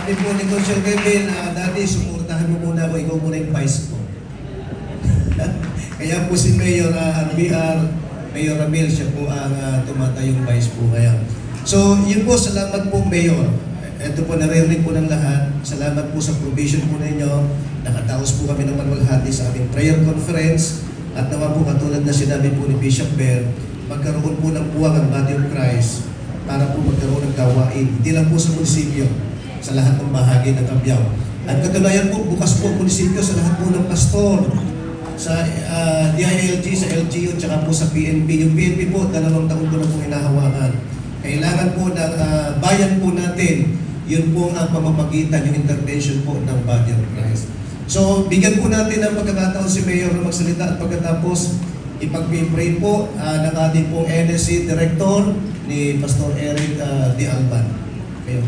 sabi po ni Coach Kevin, dati suportahan mo muna ako, ikaw muna yung vice ko. Kaya po si Mayor RBR, Mayor Ramil, siya po ang tumatayong vice po kaya. So, yun po, salamat po Mayor. Ito po, naririnig po ng lahat. Salamat po sa provision po ninyo. Nakataos po kami ng malwalhati sa aming prayer conference. At naman po, katulad na sinabi po ni Bishop Bear, magkaroon po ng puwang ang Body of Christ para po magkaroon ng gawain. Hindi lang po sa munisipyo, sa lahat ng bahagi ng Cabiao. At katunayan po, bukas po ang munisipyo sa lahat po ng pastor, sa DILG, sa LGU, tsaka po sa PNP. Yung PNP po, 2 taon ko na po hinahawakan. Kailangan po ng bayan po natin, yun po ang pamamagitan, yung intervention po ng Body of Christ. So, bigyan po natin ng pagkakataon si Mayor na magsalita at pagkatapos, ipag-pray po ng ating pong NSC Director ni Pastor Eric Di Alban. Mayor.